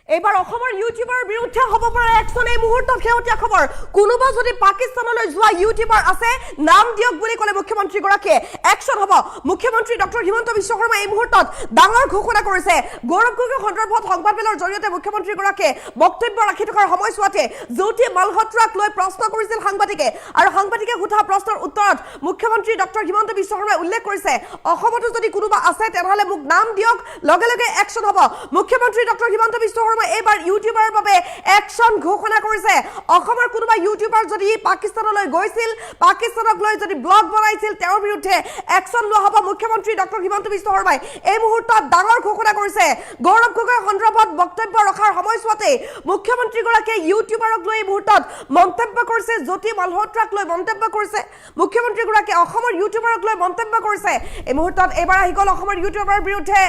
এবাৰ অসমৰ ইউটিউবৰ বিৰুদ্ধে হ'ব পৰা একচন এই মুহূৰ্তত শেহতীয়া খবৰ কোনোবা যদি পাকিস্তানলৈ যোৱা ইউটিউবৰ আছে নাম দিয়ক বুলি ক'লে মুখ্যমন্ত্ৰী গৰাকীয়ে একচন হ'ব মুখ্যমন্ত্ৰী ডক্টৰ হিমন্ত বিশ্ব শৰ্মা এই মুহূৰ্তত ডাঙৰ ঘোষণা কৰিছে গৌৰৱ গগৈ সন্দৰ্ভত সংবাদমেলৰ জৰিয়তে মুখ্যমন্ত্ৰী গৰাকীয়ে বক্তব্য ৰাখি থকাৰ সময়ছোৱাতে জ্যোতি মালহোত্ৰাক লৈ প্ৰশ্ন কৰিছিল সাংবাদিকে আৰু সাংবাদিকে সোধা প্ৰশ্নৰ উত্তৰত মুখ্যমন্ত্ৰী ডক্টৰ হিমন্ত বিশ্ব শৰ্মাই উল্লেখ কৰিছে অসমতো যদি কোনোবা আছে তেনেহলে মোক নাম দিয়ক লগে লগে একচন হ'ব মুখ্যমন্ত্ৰী ডক্টৰ হিমন্ত বিশ্ব এবাৰ ইউটিউবৰ বাবে একচন ঘোষণা কৰিছে অসমৰ কোনোবা ইউটিউবৰ যদি পাকিস্তানলৈ গৈছিল পাকিস্তানক লৈ যদি ব্লগ বনাইছিল তেওঁৰ বিৰুদ্ধে একচন লোৱা হ'ব মুখ্যমন্ত্ৰী ডক্টৰ হিমন্ত বিশ্ব শৰ্মাই এই মুহূৰ্তত ডাঙৰ ঘোষণা কৰিছে গৌৰৱ গগৈ সন্দৰ্ভত বক্তব্য ৰখাৰ সময়ছোৱাতে মুখ্যমন্ত্ৰী গৰাকীয়ে ইউটিউবাৰক লৈ এই মুহূৰ্তত মন্তব্য কৰিছে জ্যোতি মালহোত্ৰাক লৈ মন্তব্য কৰিছে মুখ্যমন্ত্ৰী গৰাকীয়ে অসমৰ ইউটিউবাৰক লৈ মন্তব্য কৰিছে এই মুহূৰ্তত এবাৰ আহি গ'ল অসমৰ ইউটিউবাৰৰ বিৰুদ্ধে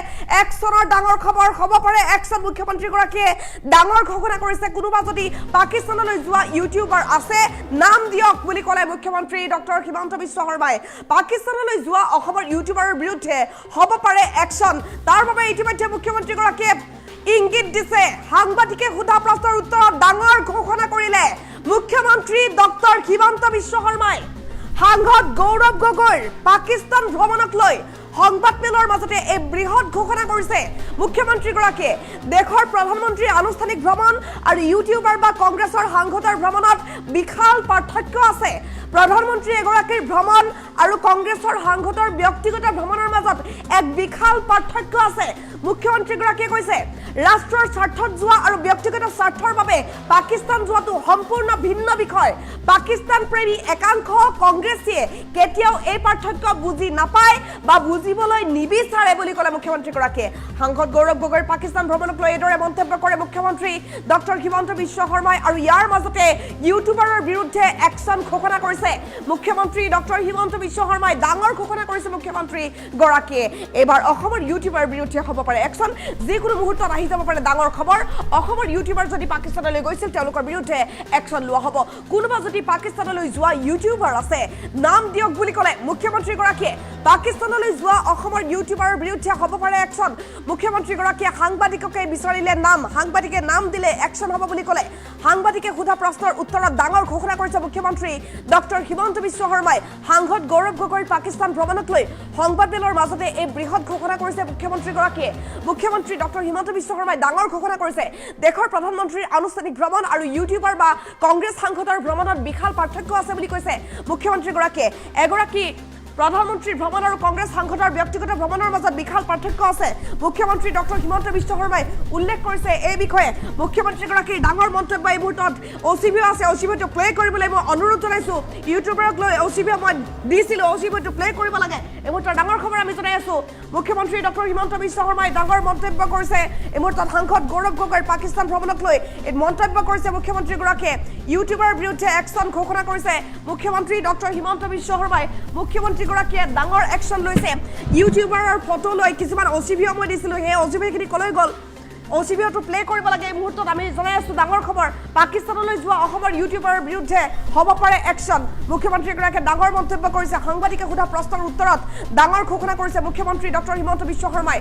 একচনৰ ডাঙৰ খবৰ হ'ব পাৰে একচন মুখ্যমন্ত্ৰী গৰাকীয়ে ডাঙৰ ঘোষণা কৰিছে কোনোবা যদি পাকিস্তানলৈ যোৱা ইউটিউবাৰ আছে নাম দিয়ক বুলি ক'লে মুখ্যমন্ত্ৰী ডক্টৰ হিমন্ত বিশ্ব শৰ্মাই পাকিস্তানলৈ যোৱা অসমৰ ইউটিউবাৰৰ বিৰুদ্ধে হ'ব পাৰে একচন তাৰ বাবে ইতিমধ্যে মুখ্যমন্ত্ৰী গৰাকীয়ে ইংগিত দিছে সাংবাদিকে সোধা প্ৰশ্নৰ উত্তৰত ডাঙৰ ঘোষণা কৰিলে মুখ্যমন্ত্ৰী ডক্টৰ হিমন্ত বিশ্ব শৰ্মাই সাংসদ গৌৰৱ গগৈৰ পাকিস্তান ভ্ৰমণক লৈ সংবাদমেলৰ মাজতে এই বৃহৎ ঘোষণা কৰিছে মুখ্যমন্ত্ৰী গৰাকীয়ে দেশৰ প্ৰধানমন্ত্ৰীৰ আনুষ্ঠানিক ভ্ৰমণ আৰু ইউটিউবাৰ বা কংগ্ৰেছৰ সাংসদৰ ভ্ৰমণত বিশাল পাৰ্থক্য আছে প্ৰধানমন্ত্ৰী এগৰাকীৰ ভ্ৰমণ আৰু কংগ্ৰেছৰ সাংসদৰ ব্যক্তিগত ভ্ৰমণৰ মাজত এক বিশাল পাৰ্থক্য আছে মুখ্যমন্ত্ৰী গৰাকীয়ে কৈছে ৰাষ্ট্ৰৰ স্বাৰ্থত যোৱা আৰু ব্যক্তিগত স্বাৰ্থৰ বাবে পাকিস্তান যোৱাটো সম্পূৰ্ণ ভিন্ন বিষয় পাকিস্তান প্ৰেমী একাংশ কংগ্ৰেছীয়ে কেতিয়াও এই পাৰ্থক্য বুজি নাপায় বা বুজিবলৈ নিবিচাৰে বুলি ক'লে মুখ্যমন্ত্ৰী গৰাকীয়ে সাংসদ গৌৰৱ গগৈৰ পাকিস্তান ভ্ৰমণক লৈ এইদৰে মন্তব্য কৰে মুখ্যমন্ত্ৰী ডক্টৰ হিমন্ত বিশ্ব শৰ্মাই আৰু ইয়াৰ মাজতে ইউটিউবাৰৰ বিৰুদ্ধে একচন ঘোষণা কৰিছে মুখ্যমন্ত্ৰী ডক্টৰ হিমন্ত বিশ্ব শৰ্মাই ডাঙৰ ঘোষণা কৰিছে মুখ্যমন্ত্ৰী গৰাকীয়ে এবাৰ অসমৰ ইউটিউবাৰৰ বিৰুদ্ধে হ'ব পাৰে একচন যিকোনো মুহূৰ্তত আহি যাব পাৰে ডাঙৰ খবৰ অসমৰ ইউটিউবাৰ যদি পাকিস্তানলৈ গৈছিল তেওঁলোকৰ বিৰুদ্ধে একচন লোৱা হ'ব কোনোবা যদি পাকিস্তানলৈ যোৱা ইউটিউবাৰ আছে নাম দিয়ক বুলি ক'লে মুখ্যমন্ত্ৰী গৰাকীয়ে পাকিস্তানলৈ যোৱা অসমৰ ইউটিউবাৰৰ বিৰুদ্ধে হ'ব পাৰে একচন মুখ্যমন্ত্ৰী গৰাকীয়ে সাংবাদিককে বিচাৰিলে নাম সাংবাদিকে নাম দিলে একচন হ'ব বুলি ক'লে সাংবাদিকে সোধা প্ৰশ্নৰ উত্তৰত ডাঙৰ ঘোষণা কৰিছে মুখ্যমন্ত্ৰী ডক্টৰ হিমন্ত বিশ্ব শৰ্মাই সাংসদ গৌৰৱ গগৈৰ পাকিস্তান ভ্ৰমণক লৈ সংবাদমেলৰ মাজতে এই বৃহৎ ঘোষণা কৰিছে মুখ্যমন্ত্ৰী গৰাকীয়ে মুখ্যমন্ত্ৰী ডক্টৰ হিমন্ত বিশ্ব শৰ্মাই ডাঙৰ ঘোষণা কৰিছে দেশৰ প্ৰধানমন্ত্ৰীৰ আনুষ্ঠানিক ভ্ৰমণ আৰু ইউটিউবাৰ বা কংগ্ৰেছ সাংসদৰ ভ্ৰমণত বিশাল পাৰ্থক্য আছে বুলি কৈছে মুখ্যমন্ত্ৰী গৰাকীয়ে এগৰাকী প্ৰধানমন্ত্ৰীৰ ভ্ৰমণ আৰু কংগ্ৰেছ সাংসদৰ ব্যক্তিগত ভ্ৰমণৰ মাজত বিশাল পাৰ্থক্য আছে মুখ্যমন্ত্ৰী ডক্টৰ হিমন্ত বিশ্ব শৰ্মাই উল্লেখ কৰিছে এই বিষয়ে মুখ্যমন্ত্ৰীগৰাকীৰ ডাঙৰ মন্তব্য এই মুহূৰ্তত অচিবিও আছে অচিবিটো প্লে কৰিবলৈ মই অনুৰোধ জনাইছোঁ ইউটিউবাৰক লৈ অচিবিও মই দিছিলোঁ অচিবিটো প্লে কৰিব লাগে এই মুহূৰ্তৰ ডাঙৰ খবৰ আমি জনাই আছোঁ মুখ্যমন্ত্ৰী ডক্টৰ হিমন্ত বিশ্ব শৰ্মাই ডাঙৰ মন্তব্য কৰিছে এই মুহূৰ্তত সাংসদ গৌৰৱ গগৈৰ পাকিস্তান ভ্ৰমণক লৈ মন্তব্য কৰিছে মুখ্যমন্ত্ৰীগৰাকীয়ে ইউটিউবাৰৰ বিৰুদ্ধে একচন ঘোষণা কৰিছে মুখ্যমন্ত্ৰী ডক্টৰ হিমন্ত বিশ্ব শৰ্মাই মুখ্যমন্ত্ৰীগৰাকীয়ে ডাঙৰ একচন লৈছে ইউটিউবাৰৰ ফটো লৈ কিছুমান অচিভিও মই দিছিলোঁ সেই অচিভিখিনি কলৈ গ'ল অচিভিওটো প্লে কৰিব লাগে এই মুহূৰ্তত আমি জনাই আছোঁ ডাঙৰ খবৰ পাকিস্তানলৈ যোৱা অসমৰ ইউটিউবাৰৰ বিৰুদ্ধে হ'ব পাৰে একচন মুখ্যমন্ত্ৰীগৰাকীয়ে ডাঙৰ মন্তব্য কৰিছে সাংবাদিকে সোধা প্ৰশ্নৰ উত্তৰত ডাঙৰ ঘোষণা কৰিছে মুখ্যমন্ত্ৰী ডক্টৰ হিমন্ত বিশ্ব শৰ্মাই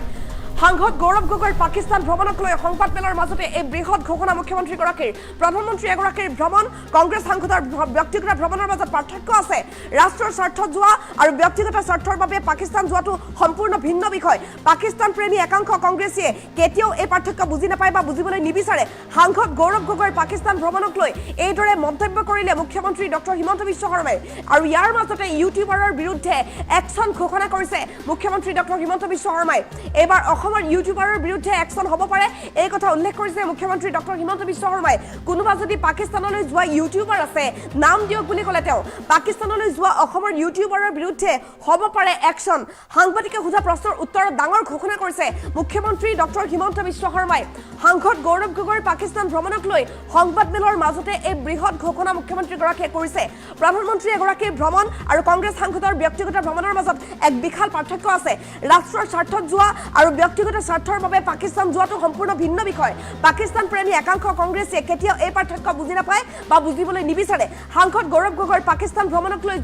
সাংসদ গৌৰৱ গগৈৰ পাকিস্তান ভ্ৰমণক লৈ সংবাদমেলৰ মাজতে এই বৃহৎ ঘোষণা মুখ্যমন্ত্ৰীগৰাকীৰ প্ৰধানমন্ত্ৰী এগৰাকীৰ ভ্ৰমণ কংগ্ৰেছ সাংসদৰ ব্যক্তিগত ভ্ৰমণৰ মাজত পাৰ্থক্য আছে ৰাষ্ট্ৰৰ স্বাৰ্থত যোৱা আৰু ব্যক্তিগত স্বাৰ্থৰ বাবে পাকিস্তান যোৱাটো সম্পূৰ্ণ ভিন্ন বিষয় পাকিস্তান প্ৰেমী একাংশ কংগ্ৰেছীয়ে কেতিয়াও এই পাৰ্থক্য বুজি নাপায় বা বুজিবলৈ নিবিচাৰে সাংসদ গৌৰৱ গগৈৰ পাকিস্তান ভ্ৰমণক লৈ এইদৰে মন্তব্য কৰিলে মুখ্যমন্ত্ৰী ডক্টৰ হিমন্ত বিশ্ব শৰ্মাই আৰু ইয়াৰ মাজতে ইউটিউবাৰৰ বিৰুদ্ধে একচন ঘোষণা কৰিছে মুখ্যমন্ত্ৰী ডক্টৰ হিমন্ত বিশ্ব শৰ্মাই এইবাৰ অসমৰ ইউটিউবাৰৰ বিৰুদ্ধে একচন হ'ব পাৰে এই কথা উল্লেখ কৰিছে মুখ্যমন্ত্ৰী ডক্টৰ হিমন্ত বিশ্ব শৰ্মাই কোনোবা যদি পাকিস্তানলৈ যোৱা ইউটিউবাৰ আছে নাম দিয়ক বুলি ক'লে তেওঁ পাকিস্তানলৈ যোৱা অসমৰ ইউটিউবাৰৰ বিৰুদ্ধে হ'ব পাৰে একচন সাংবাদিকে সোধা প্ৰশ্নৰ উত্তৰত ডাঙৰ ঘোষণা কৰিছে মুখ্যমন্ত্ৰী ডক্টৰ হিমন্ত বিশ্ব শৰ্মাই সাংসদ গৌৰৱ গগৈৰ পাকিস্তান ভ্ৰমণক লৈ সংবাদমেলৰ মাজতে এই বৃহৎ ঘোষণা মুখ্যমন্ত্ৰীগৰাকীয়ে কৰিছে প্ৰধানমন্ত্ৰী এগৰাকীৰ ভ্ৰমণ আৰু কংগ্ৰেছ সাংসদৰ ব্যক্তিগত ভ্ৰমণৰ মাজত এক বিশাল পাৰ্থক্য আছে ৰাষ্ট্ৰৰ স্বাৰ্থত যোৱা আৰু ব্যক্তিগত স্বাৰ্থৰ বাবে পাকিস্তান যোৱাটো সম্পূৰ্ণ ভিন্ন বিষয় পাকিস্তান প্ৰেমী একাংশ কংগ্ৰেছে কেতিয়াও এই পাৰ্থক্য বুজি নাপায় বা বুজিবলৈ নিবিচাৰে সাংসদ গৌৰৱ গগৈৰ পাকিস্তান ভ্ৰমণক লৈ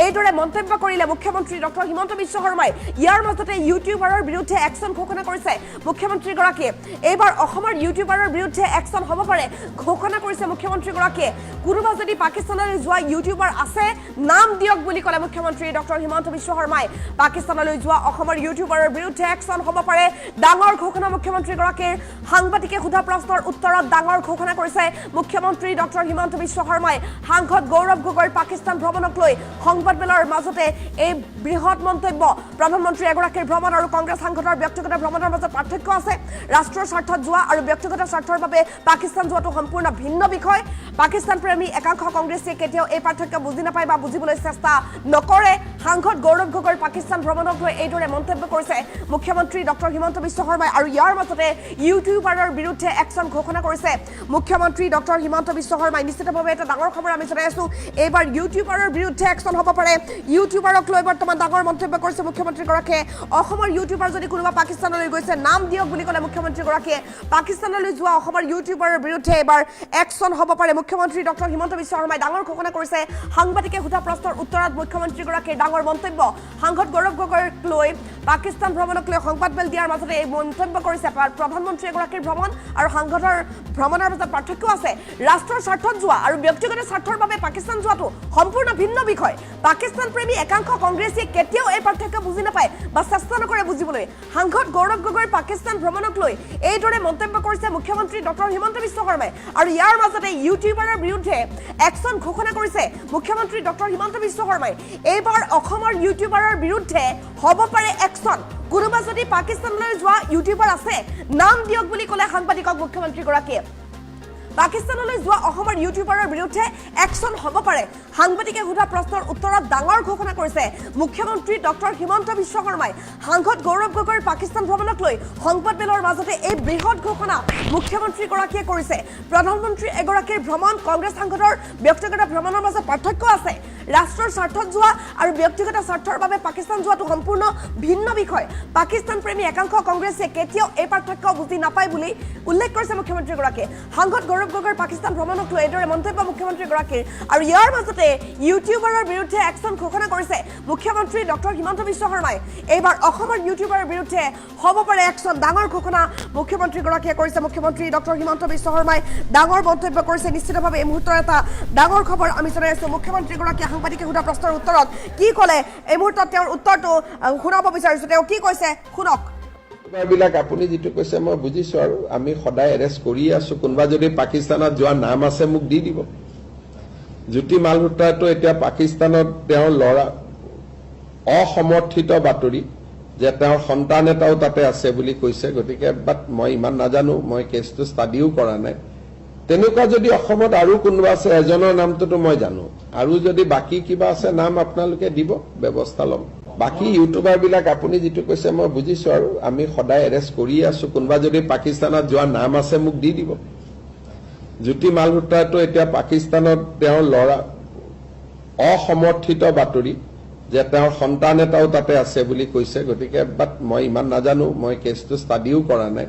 এইদৰে মন্তব্য কৰিলে মুখ্যমন্ত্ৰী ডক্টৰ হিমন্ত বিশ্ব শৰ্মাই ইয়াৰ মাজতে ইউটিউবাৰৰ বিৰুদ্ধে একশ্যন ঘোষণা কৰিছে মুখ্যমন্ত্ৰীগৰাকীয়ে এইবাৰ অসমৰ ইউটিউবাৰৰ বিৰুদ্ধে একশ্যন হ'ব পাৰে ঘোষণা কৰিছে মুখ্যমন্ত্ৰীগৰাকীয়ে কোনোবা যদি পাকিস্তানলৈ যোৱা ইউটিউবাৰ আছে নাম দিয়ক বুলি ক'লে মুখ্যমন্ত্ৰী ডক্টৰ হিমন্ত বিশ্ব শৰ্মাই পাকিস্তানলৈ যোৱা অসমৰ ইউটিউবাৰৰ বিৰুদ্ধে একশ্যন হ'ব পাৰে ডাঙৰ ঘোষণা মুখ্যমন্ত্ৰীগৰাকীৰ সাংবাদিকে সোধা প্ৰশ্নৰ উত্তৰত ডাঙৰ ঘোষণা কৰিছে মুখ্যমন্ত্ৰী ডক্টৰ হিমন্ত বিশ্ব শৰ্মাই সাংসদ গৌৰৱ গগৈৰ পাকিস্তান ভ্ৰমণক লৈ সংবাদমেলৰ মাজতে এই বৃহৎ মন্তব্য প্ৰধানমন্ত্ৰী এগৰাকীৰ ভ্ৰমণ আৰু কংগ্ৰেছ সাংসদৰ ব্যক্তিগত ভ্ৰমণৰ মাজত পাৰ্থক্য আছে ৰাষ্ট্ৰৰ স্বাৰ্থত যোৱা আৰু ব্যক্তিগত স্বাৰ্থৰ বাবে পাকিস্তান যোৱাটো সম্পূৰ্ণ ভিন্ন বিষয় পাকিস্তান প্ৰেমী একাংশ কংগ্ৰেছে কেতিয়াও এই পাৰ্থক্য বুজি নাপায় বা বুজিবলৈ চেষ্টা নকৰে সাংসদ গৌৰৱ গগৈৰ পাকিস্তান ভ্ৰমণক লৈ এইদৰে মন্তব্য কৰিছে মুখ্যমন্ত্ৰী ডক্টৰ হিমন্ত বিশ্ব শৰ্মাই আৰু ইয়াৰ মাজতে ইউটিউবাৰৰ বিৰুদ্ধে একশ্যন ঘোষণা কৰিছে মুখ্যমন্ত্ৰী ডক্টৰ হিমন্ত বিশ্ব শৰ্মাই নিশ্চিতভাৱে এটা ডাঙৰ খবৰ আমি জনাই আছো এইবাৰ ইউটিউবাৰৰ বিৰুদ্ধে একশ্যন হ'ব পাৰে ইউটিউবাৰক লৈ বৰ্তমান ডাঙৰ মন্তব্য কৰিছে মুখ্যমন্ত্ৰীগৰাকীয়ে অসমৰ ইউটিউবাৰ যদি কোনোবা পাকিস্তানলৈ গৈছে নাম দিয়ক বুলি ক'লে মুখ্যমন্ত্ৰীগৰাকীয়ে পাকিস্তানলৈ যোৱা অসমৰ ইউটিউবাৰৰ বিৰুদ্ধে এইবাৰ একশ্যন হ'ব পাৰে মুখ্যমন্ত্ৰী ডক্টৰ হিমন্ত বিশ্ব শৰ্মাই ডাঙৰ ঘোষণা কৰিছে সাংবাদিকে সোধা প্ৰশ্নৰ উত্তৰত মুখ্যমন্ত্ৰীগৰাকীৰ ডাঙৰ মন্তব্য সাংসদ গৌৰৱ গগৈক লৈ পাকিস্তান ভ্ৰমণক লৈ সংবাদমেল দিয়াৰ মাজতে এই মন্তব্য কৰিছে প্ৰধানমন্ত্ৰী এগৰাকীৰ ভ্ৰমণ আৰু সাংসদৰ ভ্ৰমণৰ মাজত পাৰ্থক্য আছে ৰাষ্ট্ৰৰ স্বাৰ্থত যোৱা আৰু ব্যক্তিগত স্বাৰ্থৰ বাবে পাকিস্তান যোৱাটো সম্পূৰ্ণ ভিন্ন বিষয় পাকিস্তান প্ৰেমী একাংশ কংগ্ৰেছে কেতিয়াও এই পাৰ্থক্য বুজি নাপায় বা চেষ্টা নকৰে বুজিবলৈ সাংসদ গৌৰৱ গগৈৰ পাকিস্তান ভ্ৰমণক লৈ এইদৰে মন্তব্য কৰিছে মুখ্যমন্ত্ৰী ডক্টৰ হিমন্ত বিশ্ব শৰ্মাই আৰু ইয়াৰ মাজতে ইউটিউবাৰৰ বিৰুদ্ধে একশ্যন ঘোষণা কৰিছে মুখ্যমন্ত্ৰী ডক্টৰ হিমন্ত বিশ্ব শৰ্মাই এইবাৰ অসমৰ ইউটিউবাৰৰ বিৰুদ্ধে হ'ব পাৰে একশ্যন কোনোবা যদি পাকিস্তানলৈ যোৱা ইউটিউবাৰ আছে নাম দিয়ক বুলি ক'লে সাংবাদিকক মুখ্যমন্ত্ৰীগৰাকীয়ে পাকিস্তানলৈ যোৱা অসমৰ ইউটিউবাৰৰ বিৰুদ্ধে একশ্যন হ'ব পাৰে সাংবাদিকে সোধা প্ৰশ্নৰ উত্তৰত ডাঙৰ ঘোষণা কৰিছে মুখ্যমন্ত্ৰী ডক্টৰ হিমন্ত বিশ্ব শৰ্মাই সাংসদ গৌৰৱ গগৈৰ পাকিস্তান ভ্ৰমণক লৈ সংবাদমেলৰ মাজতে এই বৃহৎ ঘোষণা মুখ্যমন্ত্ৰীগৰাকীয়ে কৰিছে প্ৰধানমন্ত্ৰী এগৰাকীৰ ভ্ৰমণ কংগ্ৰেছ সাংসদৰ ব্যক্তিগত ভ্ৰমণৰ মাজত পাৰ্থক্য আছে ৰাষ্ট্ৰৰ স্বাৰ্থত যোৱা আৰু ব্যক্তিগত স্বাৰ্থৰ বাবে পাকিস্তান যোৱাটো সম্পূৰ্ণ ভিন্ন বিষয় পাকিস্তান প্ৰেমী একাংশ কংগ্ৰেছে কেতিয়াও এই পাৰ্থক্য বুজি নাপায় বুলি উল্লেখ কৰিছে মুখ্যমন্ত্ৰীগৰাকীয়ে সাংসদ গৌৰৱ গগৈৰ পাকিস্তান ভ্ৰমণক লৈ এইদৰে মন্তব্য মুখ্যমন্ত্ৰীগৰাকীৰ আৰু ইয়াৰ মাজতে ইউটিউবাৰৰ বিৰুদ্ধে একশ্যন ঘোষণা কৰিছে মুখ্যমন্ত্ৰী ডক্টৰ হিমন্ত বিশ্ব শৰ্মাই এইবাৰ অসমৰ ইউটিউবাৰৰ বিৰুদ্ধে হ'ব পাৰে একশ্যন ডাঙৰ ঘোষণা মুখ্যমন্ত্ৰীগৰাকীয়ে কৰিছে মুখ্যমন্ত্ৰী ডক্টৰ হিমন্ত বিশ্ব শৰ্মাই ডাঙৰ মন্তব্য কৰিছে নিশ্চিতভাৱে এই মুহূৰ্তৰ এটা ডাঙৰ খবৰ আমি জনাই আছো মুখ্যমন্ত্ৰীগৰাকীয়ে সাংবাদিকে সোধা প্ৰশ্নৰ উত্তৰত কি ক'লে এই মুহূৰ্তত তেওঁৰ উত্তৰটো শুনাব বিচাৰিছো তেওঁ কি কৈছে শুনক বিলাক আপুনি যেটো কৈছে মই বুজিছো আৰু আমি সদায় এৰেষ্ট কৰি আছো কোনবা যদি পাকিস্তানত যোৱা নাম আছে মোক দি দিব জ্যোতি মালহোত্ৰাটো এতিয়া পাকিস্তানত তেওঁৰ লৰা অসমৰ্থিত বাতৰি যে তেওঁৰ সন্তান এটাও তাতে আছে বুলি কৈছে গতিকে বাট মই ইমান নাজানো মই কেছটো ষ্টাডিও কৰা নাই তেনেকুৱা যদি অসমত আৰু কোনোবা আছে এজনৰ নামটো মই জানো আৰু যদি বাকি কিবা আছে নাম আপোনালোকে দিব ব্যৱস্থা ল'ম বাকি ইউটিউবাৰ বিলাক আপুনি যেটো কৈছে মই বুজিছো আৰু আমি সদায় এৰেষ্ট কৰি আছো কোনবা যদি পাকিস্তানত যোৱা নাম আছে মোক দি দিব জ্যোতি মালহোত্ৰাটো এতিয়া পাকিস্তানত তেওঁৰ লৰা অসমৰ্থিত বাতৰি যে তেওঁৰ সন্তান এটাও তাতে আছে বুলি কৈছে গতিকে বাট মই ইমান নাজানো মই কেছটো ষ্টাডিও কৰা নাই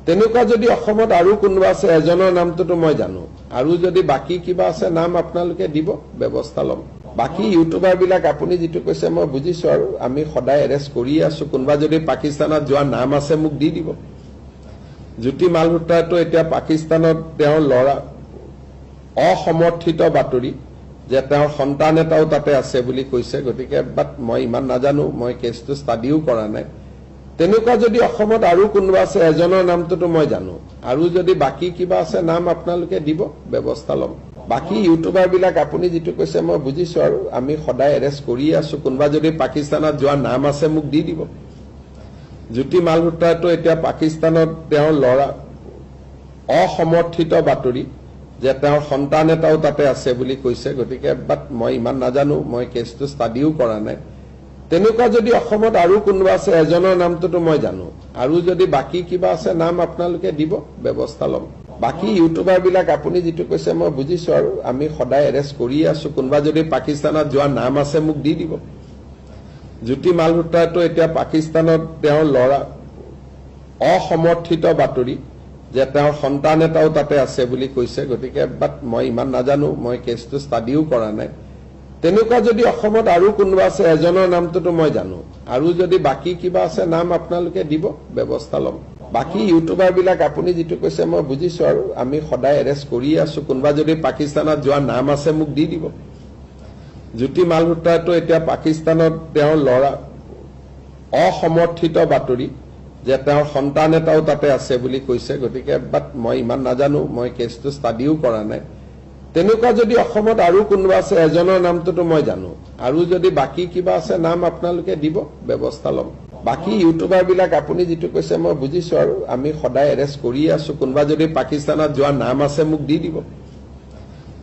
তেনেকুৱা যদি অসমত আৰু কোনোবা আছে এজনৰ নামটো মই জানো আৰু যদি বাকি কিবা আছে নাম আপোনালোকে দিব ব্যৱস্থা ল'ম বাকি ইউটিউবাৰ বিলাক আপুনি যেটো কৈছে মই বুজিছো আৰু আমি সদায় এৰেষ্ট কৰি আছো কোনবা যদি পাকিস্তানত যোৱা নাম আছে মোক দি দিব জ্যোতি মালহোত্ৰাটো এতিয়া পাকিস্তানত তেওঁৰ লৰা অসমৰ্থিত বাতৰি যে তেওঁৰ সন্তান এটাও তাতে আছে বুলি কৈছে গতিকে বাট মই ইমান নাজানো মই কেছটো ষ্টাডিও কৰা নাই তেনেকুৱা যদি অসমত আৰু কোনোবা আছে এজনৰ নামটো মই জানো আৰু যদি বাকি কিবা আছে নাম আপোনালোকে দিব ব্যৱস্থা ল'ম বাকি ইউটিউবাৰ বিলাক আপুনি যেটো কৈছে মই বুজিছো আৰু আমি সদায় এৰেষ্ট কৰি আছো কোনবা যদি পাকিস্তানত যোৱা নাম আছে মোক দি দিব জ্যোতি মালহোত্ৰাটো এতিয়া পাকিস্তানত তেওঁৰ লৰা অসমৰ্থিত বাতৰি যে তেওঁৰ সন্তান এটাও তাতে আছে বুলি কৈছে গতিকে বাট মই ইমান নাজানো মই কেছটো ষ্টাডিও কৰা নাই তেনেকুৱা যদি অসমত আৰু কোনোবা আছে এজনৰ নামটো মই জানো আৰু যদি বাকি কিবা আছে নাম আপোনালোকে দিব ব্যৱস্থা ল'ম বাকি ইউটিউবাৰ বিলাক আপুনি যেটো কৈছে মই বুজিছো আৰু আমি সদায় এৰেষ্ট কৰি আছো কোনবা যদি পাকিস্তানত যোৱা নাম আছে মোক দি দিব জ্যোতি মালহোত্ৰাটো এতিয়া পাকিস্তানত তেওঁৰ লৰা অসমৰ্থিত বাতৰি যে তেওঁৰ সন্তান এটাও তাতে আছে বুলি কৈছে গতিকে বাট মই ইমান নাজানো মই কেছটো ষ্টাডিও কৰা নাই তেনেকুৱা যদি অসমত আৰু কোনোবা আছে এজনৰ নামটোতো মই জানো আৰু যদি বাকি কিবা আছে নাম আপোনালোকে দিব ব্যৱস্থা ল'ম বাকি ইউটিউবাৰ বিলাক আপুনি যেটো কৈছে মই বুজিছো আৰু আমি সদায় এৰেষ্ট কৰি আছো কোনোবা যদি পাকিস্তানত যোৱা নাম আছে মোক দি দিব জ্যোতি মালহোত্ৰাটো এতিয়া পাকিস্তানত তেওঁৰ ল'ৰা অসমৰ্থিত বাতৰি যে তেওঁৰ সন্তান এটাও তাতে আছে বুলি কৈছে গতিকে বাট মই ইমান নাজানো মই কেছটো ষ্টাডিও কৰা নাই তেনেকুৱা যদি অসমত আৰু কোনোবা আছে এজনৰ নামটোতো মই জানো আৰু যদি বাকি কিবা আছে নাম আপোনালোকে দিব ব্যৱস্থা ল'ম বাকি ইউটিউবাৰ বিলাক আপুনি যেটো কৈছে মই বুজিছো আৰু আমি সদায় এৰেষ্ট কৰি আছো কোনোবা যদি পাকিস্তানত যোৱা নাম আছে মোক দি দিব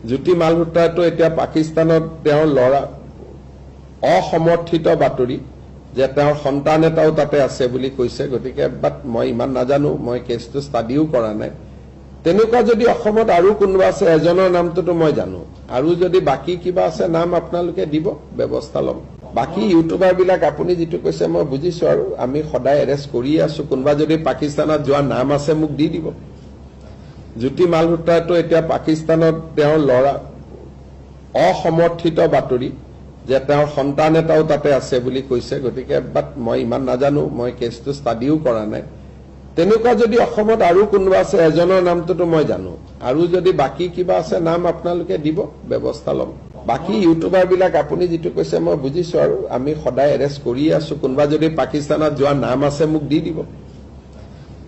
জ্যোতি মালহোত্ৰাটো এতিয়া পাকিস্তানত তেওঁৰ ল'ৰা অসমৰ্থিত বাতৰি যে তেওঁৰ সন্তান এটাও তাতে আছে বুলি কৈছে গতিকে বাট মই ইমান নাজানো মই কেছটো ষ্টাডিও কৰা নাই তেনেকুৱা যদি অসমত আৰু কোনোবা আছে এজনৰ নামটোতো মই জানো আৰু যদি বাকি কিবা আছে নাম আপোনালোকে দিব ব্যৱস্থা ল'ম বাকি ইউটিউবাৰ বিলাক আপুনি যেটো কৈছে মই বুজিছো আৰু আমি সদায় এৰেষ্ট কৰি আছো কোনোবা যদি পাকিস্তানত যোৱা নাম আছে মোক দি দিব জ্যোতি মালহোত্ৰাটো এতিয়া পাকিস্তানত তেওঁৰ ল'ৰা অসমৰ্থিত বাতৰি যে তেওঁৰ সন্তান এটাও তাতে আছে বুলি কৈছে গতিকে বাট মই ইমান নাজানো মই কেছটো ষ্টাডিও কৰা নাই তেনেকুৱা যদি অসমত আৰু কোনোবা আছে এজনৰ নামটোতো মই জানো আৰু যদি বাকি কিবা আছে নাম আপোনালোকে দিব ব্যৱস্থা ল'ম বাকি ইউটিউবাৰ বিলাক আপুনি যেটো কৈছে মই বুজিছো আৰু আমি সদায় এৰেষ্ট কৰি আছো কোনোবা যদি পাকিস্তানত যোৱা নাম আছে মোক দি দিব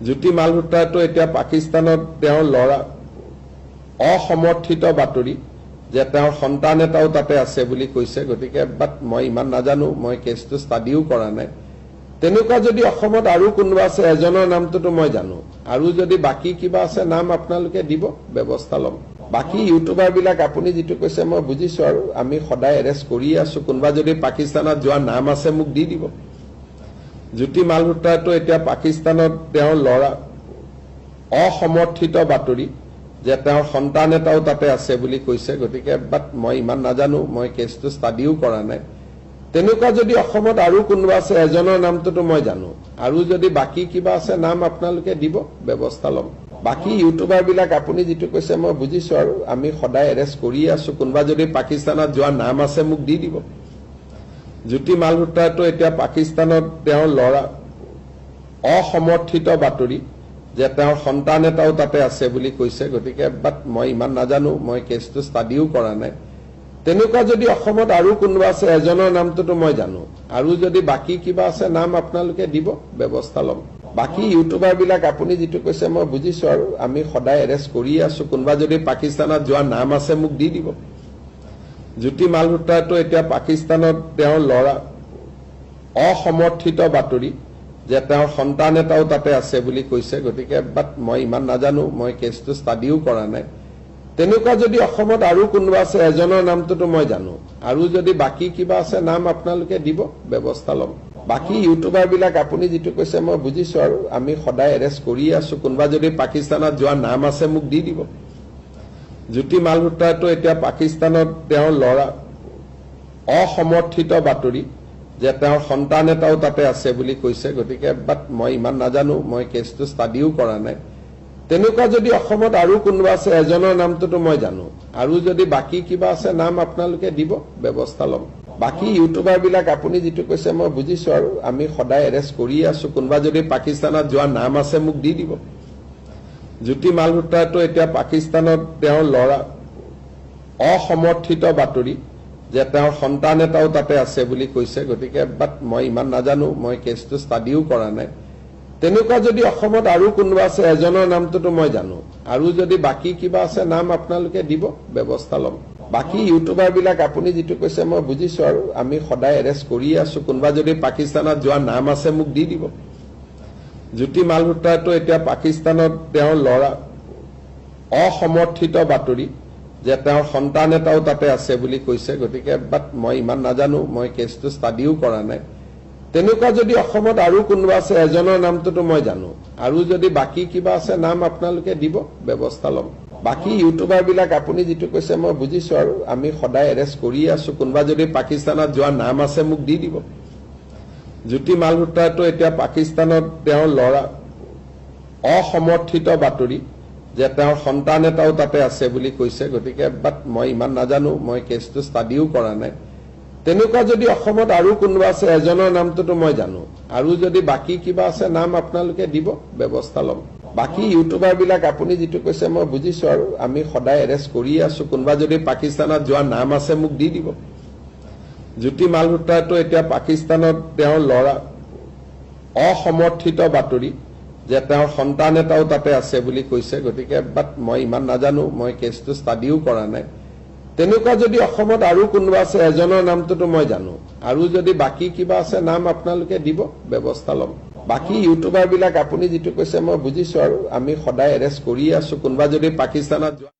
জ্যোতি মালহোত্ৰাটো এতিয়া পাকিস্তানত তেওঁৰ ল'ৰা অসমৰ্থিত বাতৰি যে তেওঁৰ সন্তান এটাও তাতে আছে বুলি কৈছে গতিকে বাট মই ইমান নাজানো মই কেছটো ষ্টাডিও কৰা নাই তেনেকুৱা যদি অসমত আৰু কোনোবা আছে এজনৰ নামটোতো মই জানো আৰু যদি বাকি কিবা আছে নাম আপোনালোকে দিব ব্যৱস্থা ল'ম বাকি ইউটিউবাৰ বিলাক আপুনি যেটো কৈছে মই বুজিছো আৰু আমি সদায় এৰেষ্ট কৰি আছো কোনোবা যদি পাকিস্তানত যোৱা নাম আছে মোক দি দিব জ্যোতি মালহোত্ৰাটো এতিয়া পাকিস্তানত তেওঁৰ ল'ৰা অসমৰ্থিত বাতৰি যে তেওঁৰ সন্তান এটাও তাতে আছে বুলি কৈছে গতিকে বাট মই ইমান নাজানো মই কেছটো ষ্টাডিও কৰা নাই তেনেকুৱা যদি অসমত আৰু কোনোবা আছে এজনৰ নামটোতো মই জানো আৰু যদি বাকি কিবা আছে নাম আপোনালোকে দিব ব্যৱস্থা ল'ম বাকি ইউটিউবাৰ বিলাক আপুনি যেটো কৈছে মই বুজিছো আৰু আমি সদায় এৰেষ্ট কৰি আছো কোনোবা যদি পাকিস্তানত যোৱা নাম আছে মোক দি দিব জ্যোতি মালহোত্ৰাটো এতিয়া পাকিস্তানত তেওঁৰ ল'ৰা অসমৰ্থিত বাতৰি যে তেওঁৰ সন্তান এটাও তাতে আছে বুলি কৈছে গতিকে বাট মই ইমান নাজানো মই কেছটো ষ্টাডিও কৰা নাই তেনেকুৱা যদি অসমত আৰু কোনোবা আছে এজনৰ নামটোতো মই জানো আৰু যদি বাকি কিবা আছে নাম আপোনালোকে দিব ব্যৱস্থা ল'ম বাকি ইউটিউবাৰ বিলাক আপুনি যেটো কৈছে মই বুজিছো আৰু আমি সদায় এৰেষ্ট কৰি আছো কোনোবা যদি পাকিস্তানত যোৱা নাম আছে মোক দি দিব জ্যোতি মালহোত্ৰাটো এতিয়া পাকিস্তানত তেওঁৰ ল'ৰা অসমৰ্থিত বাতৰি যে তেওঁৰ সন্তান এটাও তাতে আছে বুলি কৈছে গতিকে বাট মই ইমান নাজানো মই কেছটো ষ্টাডিও কৰা নাই তেনেকুৱা যদি অসমত আৰু কোনোবা আছে এজনৰ নামটোতো মই জানো আৰু যদি বাকি কিবা আছে নাম আপোনালোকে দিব ব্যৱস্থা ল'ম বাকি ইউটিউবাৰ বিলাক আপুনি যেটো কৈছে মই বুজিছো আৰু আমি সদায় এৰেষ্ট কৰি আছো কোনোবা যদি পাকিস্তানত যোৱা নাম আছে মোক দি দিব জ্যোতি মালহোত্ৰাটো এতিয়া পাকিস্তানত তেওঁৰ ল'ৰা অসমৰ্থিত বাতৰি যে তেওঁৰ সন্তান এটাও তাতে আছে বুলি কৈছে গতিকে বাট মই ইমান নাজানো মই কেছটো ষ্টাডিও কৰা নাই তেনেকুৱা যদি অসমত আৰু কোনোবা আছে এজনৰ নামটোতো মই জানো আৰু যদি বাকি কিবা আছে নাম আপোনালোকে দিব ব্যৱস্থা ল'ম বাকি ইউটিউবাৰ বিলাক আপুনি যেটো কৈছে মই বুজিছো আৰু আমি সদায় এৰেষ্ট কৰি আছো কোনোবা যদি পাকিস্তানত যোৱা নাম আছে মোক দি দিব জ্যোতি মালহোত্ৰাটো এতিয়া পাকিস্তানত তেওঁৰ ল'ৰা অসমৰ্থিত বাতৰি যে তেওঁৰ সন্তান এটাও তাতে আছে বুলি কৈছে গতিকে বাট মই ইমান নাজানো মই কেছটো ষ্টাডিও কৰা নাই তেনেকুৱা যদি অসমত আৰু কোনোবা আছে এজনৰ নামটোতো মই জানো আৰু যদি বাকি কিবা আছে নাম আপোনালোকে দিব ব্যৱস্থা ল'ম বাকি ইউটিউবাৰ বিলাক আপুনি যেটো কৈছে মই বুজিছো আৰু আমি সদায় এৰেষ্ট কৰি আছো কোনোবা যদি পাকিস্তানত যোৱা নাম আছে মোক দি দিব জ্যোতি মালহোত্ৰাটো এতিয়া পাকিস্তানত তেওঁৰ ল'ৰা অসমৰ্থিত বাতৰি যে তেওঁৰ সন্তান এটাও তাতে আছে বুলি কৈছে গতিকে বাট মই ইমান নাজানো মই কেছটো ষ্টাডিও কৰা নাই তেনেকুৱা যদি অসমত আৰু কোনোবা আছে এজনৰ নামটোতো মই জানো আৰু যদি বাকি কিবা আছে নাম আপোনালোকে দিব ব্যৱস্থা ল'ম বাকি ইউটিউবাৰ বিলাক আপুনি যেটো কৈছে মই বুজিছো আৰু আমি সদায় এৰেষ্ট কৰি আছো কোনোবা যদি পাকিস্তানত যোৱা নাম আছে মোক দি দিব জ্যোতি মালহোত্ৰাটো এতিয়া পাকিস্তানত তেওঁৰ ল'ৰা অসমৰ্থিত বাতৰি যে তেওঁৰ সন্তান এটাও তাতে আছে বুলি কৈছে, গতিকে বাট মই ইমান নাজানো, মই কেছটো ষ্টাডিও কৰা নাই। তেনেকুৱা যদি অসমত আৰু কোনোবা আছে, এজনৰ নামটোতো মই জানো, আৰু যদি বাকী কিবা আছে নাম আপোনালোকে দিব, ব্যৱস্থা ল'ম। বাকী ইউটিউবাৰ বিলাক আপুনি যিটো কৈছে মই বুজিছো, আৰু আমি সদায় এৰেষ্ট কৰিয়ে আছো। কোনোবা যদি পাকিস্তানত যোৱা নাম আছে মোক দি দিব। জ্যোতি মালহোত্ৰাটো এতিয়া পাকিস্তানত তেওঁৰ ল'ৰা, অসমৰ্থিত বাতৰি যে তেওঁৰ সন্তান এটাও তাতে আছে বুলি কৈছে, গতিকে বাট মই ইমান নাজানো, মই কেছটো ষ্টাডিও কৰা নাই। তেনেকুৱা যদি অসমত আৰু কোনোবা আছে, এজনৰ নামটোতো মই জানো, আৰু যদি বাকী কিবা আছে নাম আপোনালোকে দিব, ব্যৱস্থা ল'ম। বাকী ইউটিউবাৰ বিলাক আপুনি যিটো কৈছে মই বুজিছো, আৰু আমি সদায় এৰেষ্ট কৰিয়ে আছো। কোনোবা যদি পাকিস্তানত যোৱা